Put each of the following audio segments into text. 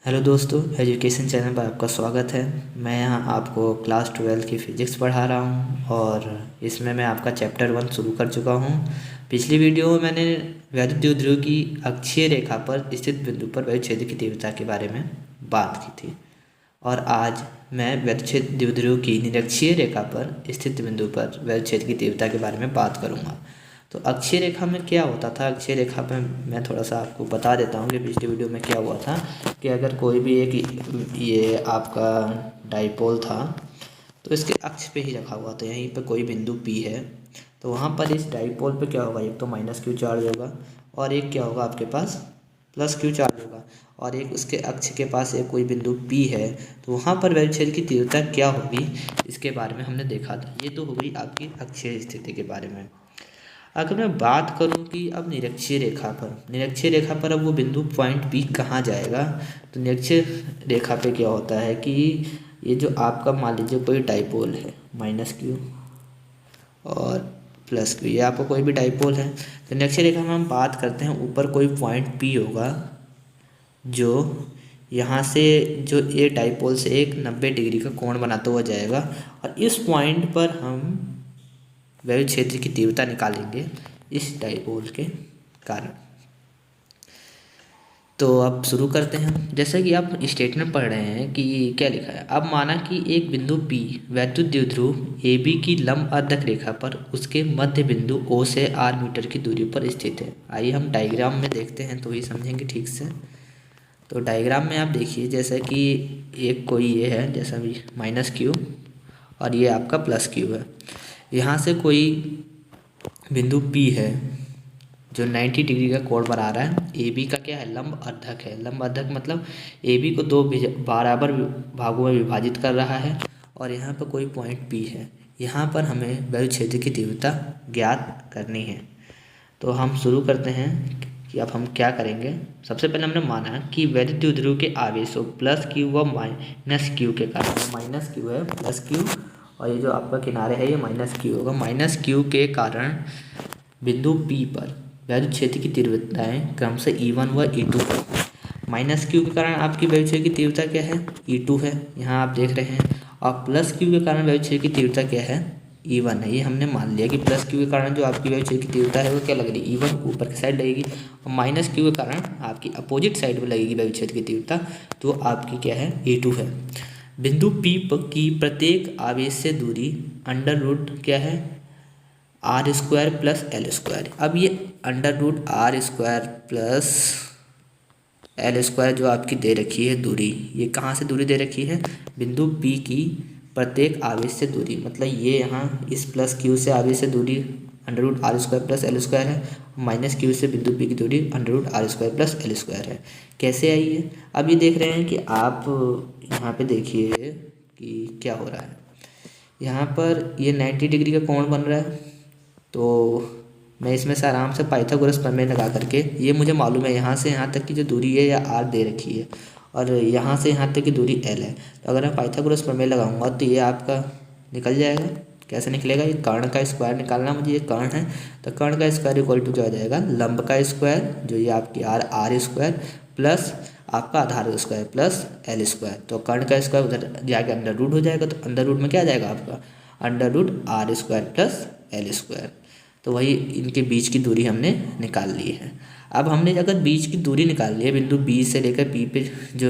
Hello दोस्तों, education channel पर आपका स्वागत है। मैं यहाँ आपको क्लास 12 की फ़िज़िक्स पढ़ा रहा हूँ और इसमें मैं आपका चैप्टर 1 शुरू कर चुका हूँ। पिछली वीडियो में मैंने वैद्युत द्विध्रुव की अक्षीय रेखा पर स्थित बिंदु पर वैद्युत क्षेत्र की तीव्रता के बारे में बात की थी और आज मैं वैद्युत द्विध्रुव की निरक्षीय रेखा पर स्थित बिंदु पर वैद्युत क्षेत्र की तीव्रता के बारे में बात करूँगा। तो अक्षीय रेखा में क्या होता था, अक्षीय रेखा में मैं थोड़ा सा आपको बता देता हूँ कि पिछली वीडियो में क्या हुआ था कि अगर कोई भी एक ये आपका डाइपोल था तो इसके अक्ष पे ही रखा हुआ था। यहीं पे कोई बिंदु P है तो वहाँ पर इस डाइपोल पे क्या होगा, एक तो माइनस क्यू चार्ज होगा और एक क्या होगा आपके पास प्लस क्यू चार्ज होगा और एक उसके अक्ष के पास एक कोई बिंदु P है तो वहाँ पर वैद्युत क्षेत्र की तीव्रता क्या होगी इसके बारे में हमने देखा था। ये तो हो गई आपकी अक्षीय स्थिति के बारे में। अगर मैं बात करूं कि अब निरक्षीय रेखा पर अब वो बिंदु पॉइंट पी कहाँ जाएगा, तो निरक्षीय रेखा पे क्या होता है कि ये जो आपका मान लीजिए कोई डाइपोल है माइनस क्यू और प्लस क्यू, ये आपका कोई भी डाइपोल है तो निरक्षीय रेखा में हम बात करते हैं ऊपर कोई पॉइंट पी होगा जो यहाँ से जो ए डाइपोल से एक 90 डिग्री का कोण बनाता हुआ जाएगा और इस पॉइंट पर हम वैद्युत क्षेत्र की तीव्रता निकालेंगे इस डाइपोल के कारण। तो अब शुरू करते हैं। जैसा कि आप स्टेटमेंट पढ़ रहे हैं कि क्या लिखा है, अब माना कि एक बिंदु P वैद्युत द्विध्रुव AB की लंब अर्धक रेखा पर उसके मध्य बिंदु O से R मीटर की दूरी पर स्थित है। आइए हम डायग्राम में देखते हैं तो ही समझेंगे ठीक से। तो डायग्राम में आप देखिए जैसा कि एक कोई ये है जैसा भी माइनस क्यू और ये आपका प्लस क्यू है। यहाँ से कोई बिंदु P है जो 90 डिग्री का कोण बना रहा है। ए बी का क्या है, लंब अर्धक है। लंब अर्धक मतलब ए बी को दो बराबर भागों में विभाजित कर रहा है और यहाँ पर कोई पॉइंट P है। यहाँ पर हमें वैद्युत क्षेत्र की तीव्रता ज्ञात करनी है। तो हम शुरू करते हैं कि अब हम क्या करेंगे। सबसे पहले हमने माना कि वैद्युत द्विध्रुव के आवेशों प्लस क्यू व माइनस क्यू के कारण, माइनस क्यू है प्लस क्यू और ये जो आपका किनारे है ये माइनस क्यू होगा। माइनस क्यू के कारण बिंदु P पर वैद्युत क्षेत्र की तीव्रताएं क्रम से E1 व E2 है। माइनस क्यू के कारण आपकी वैद्युत क्षेत्र की तीव्रता क्या है, E2 है, यहाँ आप देख रहे हैं। और प्लस क्यू के कारण वैद्युत क्षेत्र की तीव्रता क्या है, E1 है। ये हमने मान लिया कि प्लस क्यू के कारण जो आपकी वैद्युत क्षेत्र की तीव्रता है वो क्या लग रही है, E1 ऊपर की साइड लगेगी और माइनस क्यू के कारण आपकी अपोजिट साइड में लगेगी वैद्युत क्षेत्र की तीव्रता, तो आपकी क्या है, E2 है। बिंदु P की प्रत्येक आवेश से दूरी अंडर रूट क्या है, r square plus l square. अब ये under root r square plus l square जो आपकी दे रखी है दूरी, ये कहाँ से दूरी दे रखी है, बिंदु P की प्रत्येक आवेश से दूरी, मतलब ये यहाँ इस प्लस क्यू से आवेश से दूरी under root r square plus l square है, माइनस क्यू से बिंदु P की दूरी under root r square plus l square है। कैसे आई है, अब ये देख रहे हैं कि आप यहाँ पे देखिए कि क्या हो रहा है। यहाँ पर ये 90 डिग्री का कोण बन रहा है तो मैं इसमें से आराम से पाइथागोरस प्रमेय लगा करके, ये मुझे मालूम है यहाँ से यहाँ तक की जो दूरी है या आर दे रखी है और यहाँ से यहाँ तक की दूरी एल है, तो अगर मैं पाइथागोरस प्रमेय लगाऊंगा तो ये आपका निकल जाएगा। कैसे निकलेगा, ये कर्ण का स्क्वायर निकालना मुझे, ये कर्ण है तो कर्ण का स्क्वायर इक्वल टू क्या हो जाएगा, लंब का स्क्वायर जो ये आपकी आर स्क्वायर प्लस आपका आधार स्क्वायर प्लस एल स्क्वायर। तो कर्ण का स्क्वायर उधर जाके अंडर रूट हो जाएगा तो अंडर रूट में क्या आ जाएगा आपका, under root r square plus l square. तो वही इनके बीच की दूरी हमने निकाल ली है। अब हमने अगर बीच की दूरी निकाल ली है, बिंदु बी से लेकर पी पे जो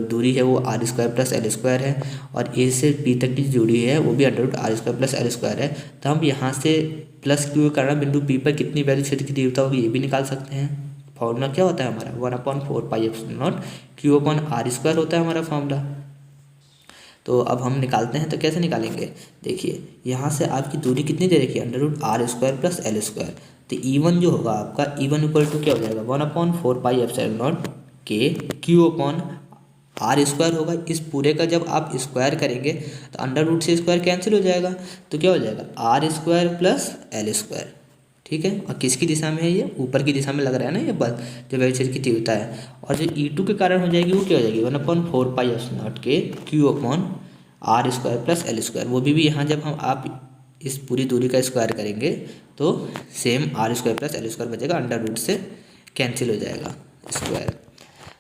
दूरी है वो r square plus l square है और ए से पी तक की दूरी है वो भी under root r square plus l square है, तो हम यहाँ से प्लस क्यू के कारण बिंदु पी पर कितनी वैद्युत क्षेत्र की तीव्रता होगी ये भी निकाल सकते हैं। फॉर्मूला क्या होता है हमारा, 1/4 pi epsilon naught q upon r square होता है हमारा फॉर्मूला। तो अब हम निकालते हैं तो कैसे निकालेंगे, देखिए यहाँ से आपकी दूरी कितनी दे रखी है, under root r square plus l square. तो E1 जो होगा आपका, E1 इक्वल टू क्या हो जाएगा, 1/4 पाई एप्सिलॉन नॉट के क्यू अपॉन आर स्क्वायर होगा। इस पूरे का जब आप स्क्वायर करेंगे तो अंडर रूट से स्क्वायर कैंसिल हो जाएगा तो क्या हो जाएगा, r square plus l square. ठीक है, और किसकी दिशा में है, ये ऊपर की दिशा में लग रहा है ना ये बल, जो वैद्युत क्षेत्र की तीव्रता है। और जो E2 के कारण हो जाएगी वो क्या हो जाएगी, 1/4 पाई एप्सिलॉन नॉट के q upon r square plus l square. वो भी यहाँ जब हम आप इस पूरी दूरी का स्क्वायर करेंगे तो same r square plus l square बचेगा, अंडर रूट से कैंसिल हो जाएगा स्क्वायर।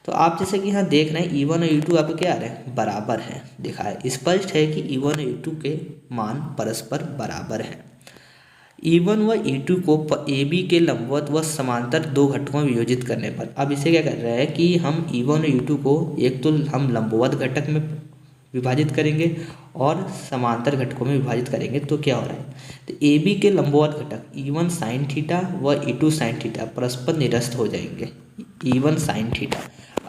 तो तो आप जैसे कि यहाँ देख रहे हैं E1 और E2 आपको क्या आ रहे हैं, बराबर है, दिखा है, स्पष्ट है कि E1 और E2 के मान परस्पर बराबर हैं। E1 व E2 को AB के लंबवत व समांतर दो घटकों में वियोजित करने पर, अब इसे क्या कर रहे हैं कि हम E1 और E2 को एक तो हम लंबवत घटक में विभाजित करेंगे और समांतर घटकों में विभाजित करेंगे, तो क्या हो रहा है, तो AB के लंबवत घटक E1 साइन थीटा व E2 साइन थीटा परस्पर निरस्त हो जाएंगे। E1 साइन थीटा,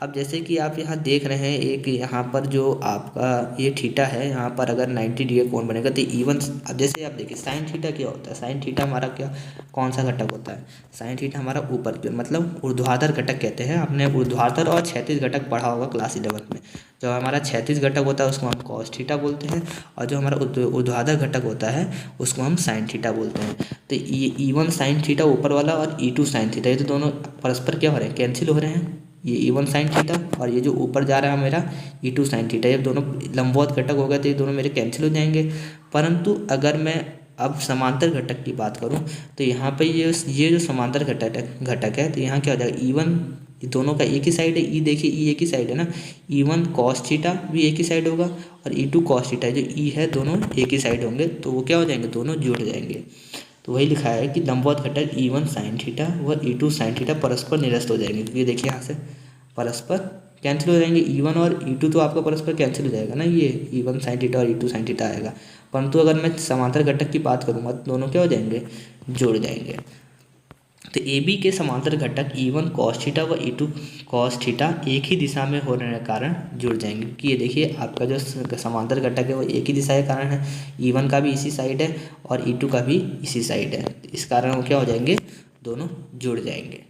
अब जैसे कि आप यहाँ देख रहे हैं, एक यहाँ पर जो आपका ये थीटा है, यहाँ पर अगर 90 डिग्री कोण बनेगा तो E1, अब जैसे आप देखिए साइन थीटा क्या होता है, साइन थीटा हमारा क्या कौन सा घटक होता है, साइन थीटा हमारा ऊपर की ओर, मतलब ऊर्ध्वाधर घटक कहते हैं। आपने ऊर्ध्वाधर और क्षैतिज घटक पढ़ा होगा क्लास 11 में। जो हमारा क्षैतिज घटक होता है उसको हम कॉस थीटा बोलते हैं, और जो हमारा ऊर्ध्वाधर घटक होता है उसको हम साइन थीटा बोलते हैं। तो ये E1 साइन थीटा ऊपर वाला और E2 साइन थीटा, ये तो दोनों परस्पर क्या हो रहे हैं, कैंसिल हो रहे हैं। ये E1 साइन थीटा और ये जो ऊपर जा रहा है मेरा E2 साइन थीटा, ये दोनों लंबवत घटक हो गए, तो ये दोनों मेरे कैंसिल हो जाएंगे। परंतु अगर मैं अब समांतर घटक की बात करूं तो यहाँ पे ये जो समांतर घटक है, तो यहाँ क्या हो जाएगा, E1 ये दोनों का एक ही साइड है, E देखिए E एक ही साइड है ना, E1 कॉस थीटा भी एक ही साइड होगा और E2 कॉस थीटा, जो E है दोनों एक ही साइड होंगे, तो वो क्या हो जाएंगे, दोनों जुड़ जाएंगे। तो वही लिखा है कि लंबवत घटक E1 साइन थीटा व E2 साइन थीटा परस्पर निरस्त हो जाएंगे। तो ये देखिए यहाँ से परस्पर कैंसिल हो जाएंगे, E1 और E2 तो आपका परस्पर कैंसिल हो जाएगा ना, ये E1 साइन थीटा और E2 साइन थीटा आएगा। परंतु अगर मैं समांतर घटक की बात करूँगा तो दोनों क्या हो जाएंगे, जुड़ जाएंगे। तो AB के समांतर घटक E1 कॉस थीटा व E2 कॉस थीटा एक ही दिशा में होने के कारण जुड़ जाएंगे, क्योंकि ये देखिए आपका जो समांतर घटक है वो एक ही दिशा के कारण है, E1 का भी इसी साइड है और E2 का भी इसी साइड है, इस कारण वो क्या हो जाएंगे, दोनों जुड़ जाएंगे।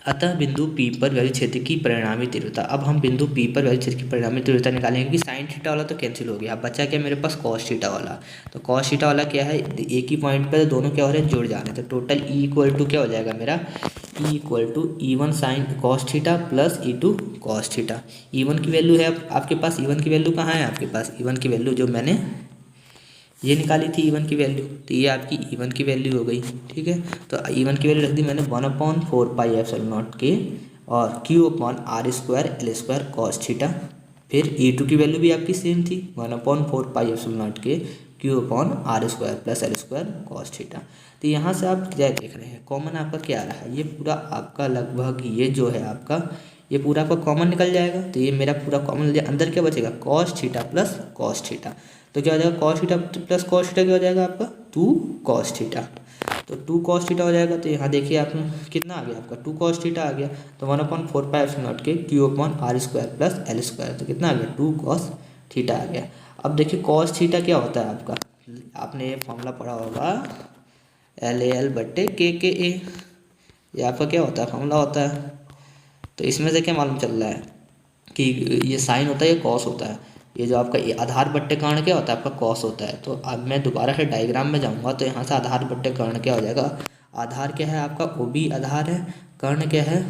अतः बिंदु P पर वैद्युत क्षेत्र की परिणामी तीव्रता, अब हम बिंदु P पर वैद्युत क्षेत्र की परिणामी तीव्रता निकालेंगे कि साइन थीटा वाला तो कैंसिल हो गया, अब बचा क्या मेरे पास, कॉस थीटा वाला। तो कॉस थीटा वाला क्या है, एक ही पॉइंट पर दोनों क्या हो रहे हैं, जुड़ जा रहे हैं। तो टोटल E इक्वल टू क्या हो जाएगा मेरा, E equal to E1 sine cos theta plus E2 cos theta. E1 की वैल्यू है आपके पास, E1 की वैल्यू कहाँ है आपके पास, E1 की वैल्यू जो मैंने ये निकाली थी E1 की वैल्यू, तो ये आपकी E1 की वैल्यू हो गई, ठीक है। तो E1 की वैल्यू रख दी मैंने 1/4 पाई एप्सिलॉन नॉट के और Q/r² कॉस थीटा। फिर E2 की वैल्यू भी आपकी सेम थी 1/4 पाई एप्सिलॉन नॉट के Q/r² plus L² cos theta. तो यहाँ से आप क्या देख रहे हैं, कॉमन आपका क्या आ रहा है, ये पूरा आपका लगभग ये जो है आपका ये पूरा आपका कॉमन निकल जाएगा। तो ये मेरा पूरा कॉमन, अंदर क्या बचेगा, cos theta plus cos theta. तो क्या हो जाएगा, cos theta plus cos theta क्या हो जाएगा आपका 2 कॉस थीटा। तो 2 कॉस थीटा हो जाएगा। तो यहाँ देखिए आपने कितना आ गया आपका 2 कॉस थीटा आ गया। तो 1/4 पाई एप्सिलॉन नॉट के Q/r² प्लस L², तो कितना आ गया 2 कॉस थीटा आ गया। अब देखिए कॉस थीटा क्या होता है आपका, आपने ये फॉर्मूला पढ़ा होगा LAL/KKA, ये आपका क्या होता है, फॉर्मूला होता है। तो इसमें से क्या मालूम चल रहा है कि ये साइन होता है, ये कॉस होता है। ये जो आपका ये आधार बट्टे कर्ण क्या होता है, आपका कॉस होता है। तो अब मैं दोबारा से डायग्राम में जाऊंगा तो यहाँ से आधार बट्टे कर्ण क्या हो जाएगा, आधार क्या है आपका OB आधार है, कर्ण क्या है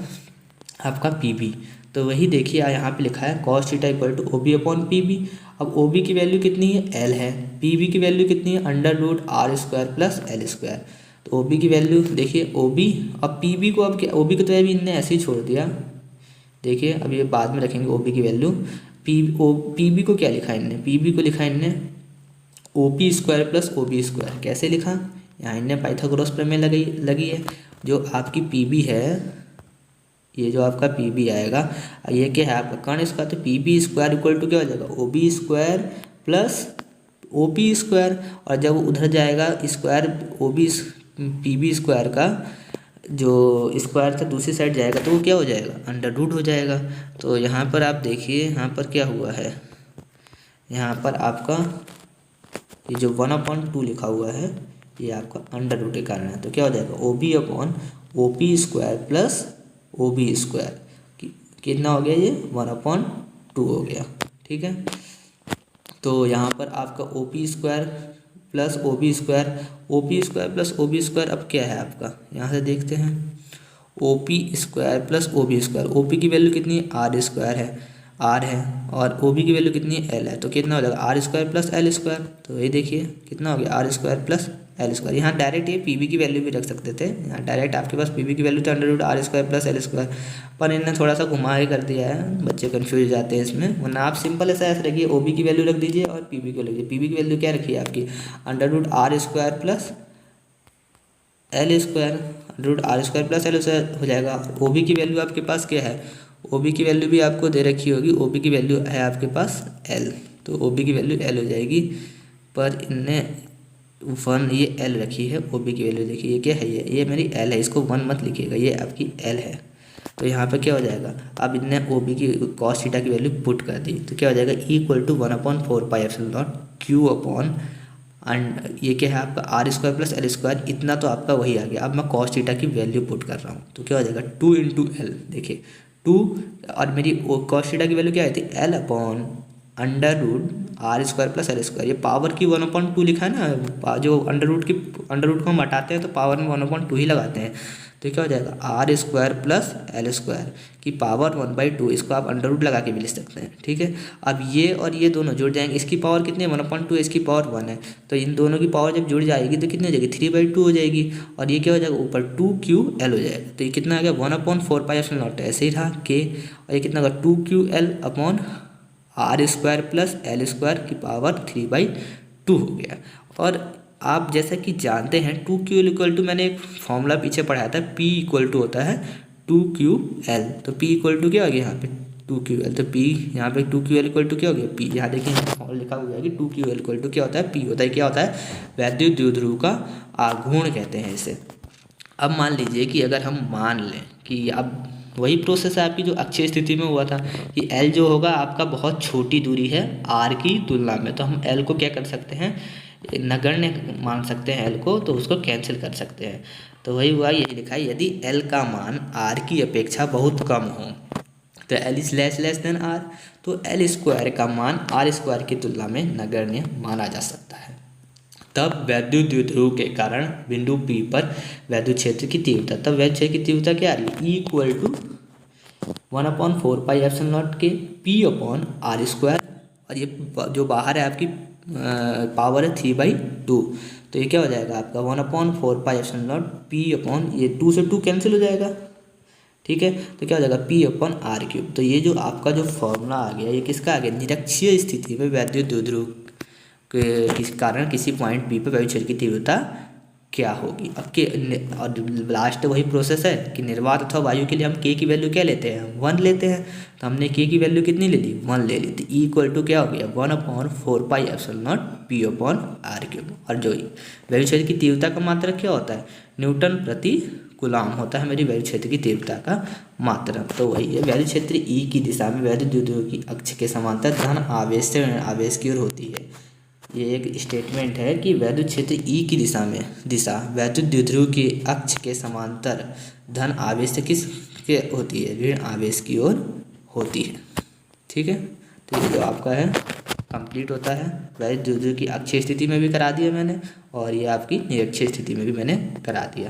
आपका PB। तो वही देखिए यहाँ पे लिखा है cos theta equal to OB/PB। अब OB की वैल्यू कितनी है, L है, PB की वैल्यू कितनी है, √r² प्लस L²। तो OB की वैल्यू देखिए OB, अब PB को अब क्या, OB को तो अभी इनने ऐसे ही छोड़ दिया, देखिए अब ये बाद में रखेंगे OB की वैल्यू। PB को क्या लिखा इनने, PB को लिखा इनने OP² प्लस OB²। कैसे लिखा, यहाँ इनने पाइथागोरस प्रमेय लगी है। जो आपकी PB है, ये जो आपका PB आएगा, ये क्या है आपका कर्ण इसका, तो PB² इक्वल टू क्या हो जाएगा OB² प्लस OP²। और जब उधर जाएगा स्क्वायर PB² का जो स्क्वायर था दूसरी साइड जाएगा तो वो क्या हो जाएगा, √ हो जाएगा। तो यहाँ पर आप देखिए यहाँ पर क्या हुआ है, यहाँ पर आपका ये जो 1/2 लिखा हुआ है ये आपका √ के कारण है। तो क्या हो जाएगा OB/OP² प्लस OB², कितना हो गया, ये 1/2 हो गया, ठीक है। तो यहाँ पर आपका OP² plus OP² plus OB² अब क्या है आपका, यहाँ से देखते हैं OP² प्लस OB²। OP की वैल्यू कितनी है, r² है, r है, और OB की वैल्यू कितनी है, L है। तो कितना हो जाएगा r² प्लस L²। तो ये देखिए कितना हो गया r² प्लस एल स्क्वायर। यहाँ डायरेक्ट ये पी बी की वैल्यू भी रख सकते थे, यहाँ डायरेक्ट आपके पास पी बी की वैल्यू तो under root r square plus l square, पर इन्होंने थोड़ा सा घुमा के कर दिया है, बच्चे कन्फ्यूज हो जाते हैं इसमें। वरना आप सिंपल ऐसे रखिए, ओ बी की वैल्यू रख दीजिए और पी बी को लिख दीजिए। पी बी की वैल्यू क्या रखी है आपकी under root r square plus l square, root r square plus l square हो जाएगा। ओ बी की वैल्यू आपके पास क्या है, ओ बी की वैल्यू भी आपको दे रखी होगी, ओ बी की वैल्यू है आपके पास एल, तो ओ बी की वैल्यू एल हो जाएगी। पर इनने 1 ये एल रखी है, ओ बी की वैल्यू देखिए ये क्या है, ये मेरी एल है, इसको 1 मत लिखिएगा, ये आपकी एल है। तो यहाँ पे क्या हो जाएगा, अब इनने ओ बी की कॉस थीटा की वैल्यू पुट कर दी, तो क्या हो जाएगा equal to 1/4 pi epsilon naught q upon and ये क्या है आपका r square plus l square, इतना तो आपका वही आ गया। अब मैं कॉस थीटा की वैल्यू पुट कर रहा हूँ, तो क्या हो जाएगा 2 इंटू एल, देखिए 2 और मेरी कॉस थीटा की वैल्यू क्या आई थी l upon under root r square plus l square. ये पावर की 1/2 लिखा है ना, जो अंडर रूट को हम हटाते हैं तो पावर में 1/2 ही लगाते हैं, तो क्या हो जाएगा r square plus l square की पावर 1/2, इसको आप अंडर रूट लगा के भी लिख सकते हैं, ठीक है। अब ये और ये दोनों जुड़ जाएंगे, इसकी पावर कितनी है 1/2, इसकी पावर 1 है, तो इन दोनों की पावर जब जुड़ जाएगी तो कितनी हो जाएगी 3/2 हो जाएगी, और ये क्या हो जाएगा ऊपर 2QL हो जाएगा। तो ये कितना आ गया 1/4 पाई एप्सिलॉन नॉट, ऐसे ही रहा के, और ये कितना होगा 2QL upon r square plus l square की पावर 3/2 हो गया। और आप जैसा कि जानते हैं 2QL इक्वल टू, मैंने एक फॉर्मूला पीछे पढ़ाया था, P इक्वल टू होता है 2QL, तो P इक्वल टू क्या हो गया यहाँ पे 2QL, तो P यहाँ पे 2QL इक्वल टू क्या हो गया P, यहाँ देखिए फॉर्मूला लिखा हुआ है कि 2QL इक्वल टू क्या होता है P होता है, क्या होता है वैद्युत द्विध्रुव का आघूर्ण कहते हैं इसे। अब मान लीजिए कि अगर हम मान लें कि अब वही प्रोसेस है आपकी जो अक्षीय स्थिति में हुआ था कि L जो होगा आपका बहुत छोटी दूरी है R की तुलना में, तो हम L को क्या कर सकते हैं नगण्य मान सकते हैं L को, तो उसको कैंसिल कर सकते हैं। तो वही हुआ, यही लिखा है यदि L का मान R की अपेक्षा बहुत कम हो तो L is less than R, तो L स्क्वायर का मान R स्क्वायर की तुलना में नगण्य माना जा सकता है। तब वैद्युत द्विध्रुव के कारण बिंदु P पर वैद्युत क्षेत्र की तीव्रता, तब वैद्युत क्षेत्र की तीव्रता क्या आ रही है E equal to 1/4 pi epsilon naught के P अपॉन आर स्क्वायर, और ये जो बाहर है आपकी पावर है 3/2, तो ये क्या हो जाएगा आपका 1/4 pi epsilon naught P upon ये 2 से 2 कैंसिल हो जाएगा, ठीक है। तो क्या हो जाएगा P अपॉन आर क्यूब। तो ये जो आपका जो फॉर्मूला आ गया ये किसका आ गया, निरक्षीय स्थिति में वैद्युत द्विध्रुव के कारण किसी पॉइंट P पर वैद्युत क्षेत्र की तीव्रता क्या होगी। अब के और लास्ट वही प्रोसेस है कि निर्वात अथवा वायु के लिए हम K की वैल्यू क्या लेते हैं 1 लेते हैं, तो हमने K की वैल्यू कितनी ले ली 1 ले ली, तो E इक्वल टू क्या हो गया 1/4 pi epsilon naught P upon r cube. और जो वैद्युत क्षेत्र की तीव्रता का मात्रक क्या होता है न्यूटन प्रति कूलाम होता है मेरी वैद्युत क्षेत्र की तीव्रता का मात्रक। तो वही है वैद्युत क्षेत्र E की दिशा में वैद्युत द्विध्रुव की अक्ष के समांतर धन आवेश से आवेश की ओर होती है। ये एक स्टेटमेंट है कि वैद्युत क्षेत्र E की दिशा वैद्युत द्विध्रुव की अक्ष के समांतर धन आवेश से किस के होती है ऋण आवेश की ओर होती है, ठीक है। तो ये जो आपका है कंप्लीट होता है, वैद्युत द्विध्रुव की अक्षीय स्थिति में भी करा दिया मैंने और ये आपकी निरक्षीय स्थिति में भी मैंने करा दिया।